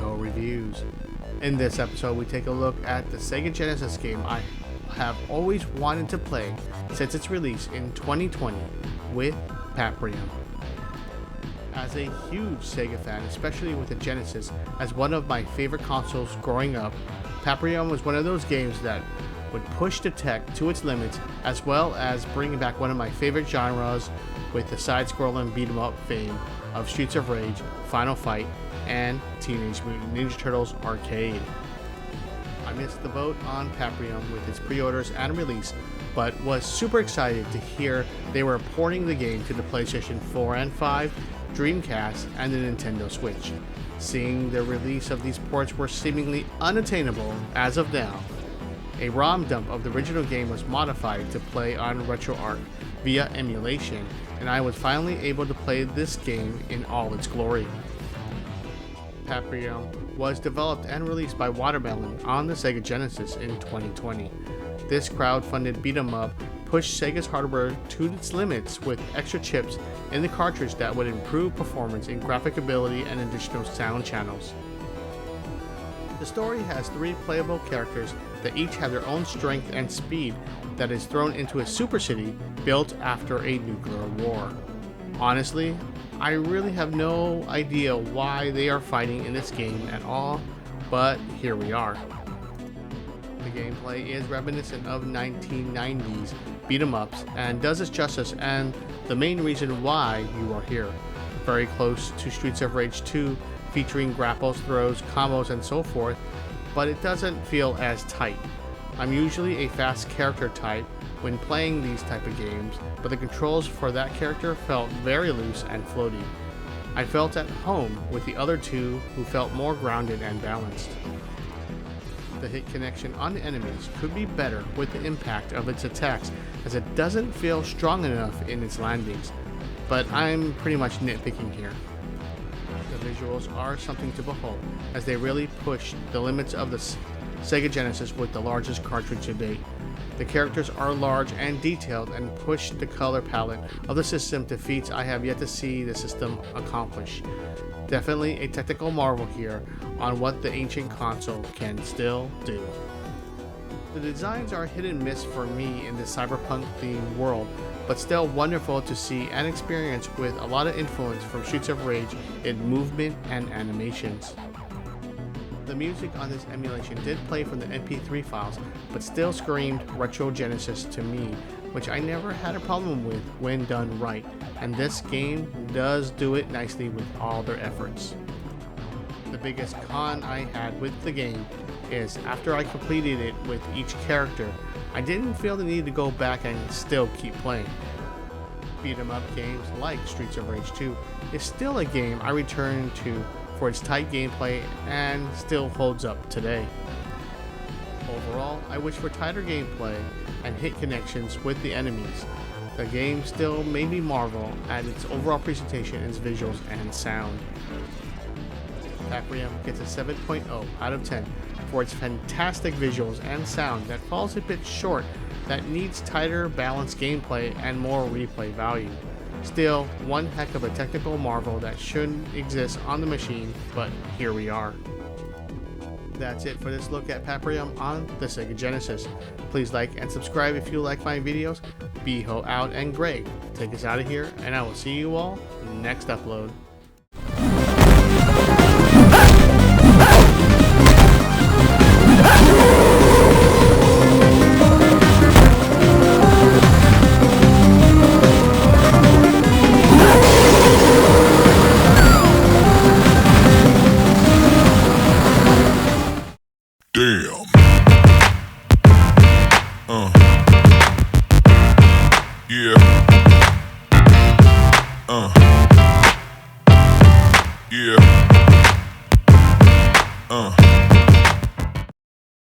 Beho Reviews. In this episode, we take a look at the Sega Genesis game I have always wanted to play since its release in 2020 with Paprium. As a huge Sega fan, especially with the Genesis as one of my favorite consoles growing up, Paprium was one of those games that would push the tech to its limits, as well as bringing back one of my favorite genres with the side-scrolling beat-em-up fame of Streets of Rage, Final Fight, and Teenage Mutant Ninja Turtles Arcade. I missed the boat on Paprium with its pre-orders and release, but was super excited to hear they were porting the game to the PlayStation 4 and 5, Dreamcast, and the Nintendo Switch. Seeing the release of these ports were seemingly unattainable as of now, a ROM dump of the original game was modified to play on RetroArch via emulation, and I was finally able to play this game in all its glory. Paprium was developed and released by Watermelon on the Sega Genesis in 2020. This crowd-funded beat-em-up pushed Sega's hardware to its limits with extra chips in the cartridge that would improve performance in graphic ability and additional sound channels. The story has 3 playable characters that each have their own strength and speed that is thrown into a super city built after a nuclear war. Honestly, I really have no idea why they are fighting in this game at all, but here we are. The gameplay is reminiscent of 1990s beat-em-ups and does its justice, and the main reason why you are here. Very close to Streets of Rage 2, featuring grapples, throws, combos, and so forth, but it doesn't feel as tight. I'm usually a fast character type when playing these type of games, but the controls for that character felt very loose and floaty. I felt at home with the other two, who felt more grounded and balanced. The hit connection on the enemies could be better with the impact of its attacks, as it doesn't feel strong enough in its landings, but I'm pretty much nitpicking here. The visuals are something to behold, as they really push the limits of the Sega Genesis with the largest cartridge to date. The characters are large and detailed and push the color palette of the system to feats I have yet to see the system accomplish. Definitely a technical marvel here on what the ancient console can still do. The designs are hit and miss for me in this cyberpunk themed world, but still wonderful to see and experience with a lot of influence from Streets of Rage in movement and animations. The music on this emulation did play from the MP3 files, but still screamed Retro Genesis to me, which I never had a problem with when done right, and this game does do it nicely with all their efforts. The biggest con I had with the game is after I completed it with each character, I didn't feel the need to go back and still keep playing. Beat-em-up games like Streets of Rage 2 is still a game I return to for its tight gameplay and still holds up today. Overall, I wish for tighter gameplay and hit connections with the enemies. The game still made me marvel at its overall presentation, its visuals, and sound. Paprium gets a 7.0 out of 10 for its fantastic visuals and sound that falls a bit short, that needs tighter balanced gameplay and more replay value. Still, one heck of a technical marvel that shouldn't exist on the machine, but here we are. That's it for this look at Paprium on the Sega Genesis. Please like and subscribe if you like my videos. Beho out, and Greg take us out of here, and I will see you all next upload. Damn. Yeah. Yeah.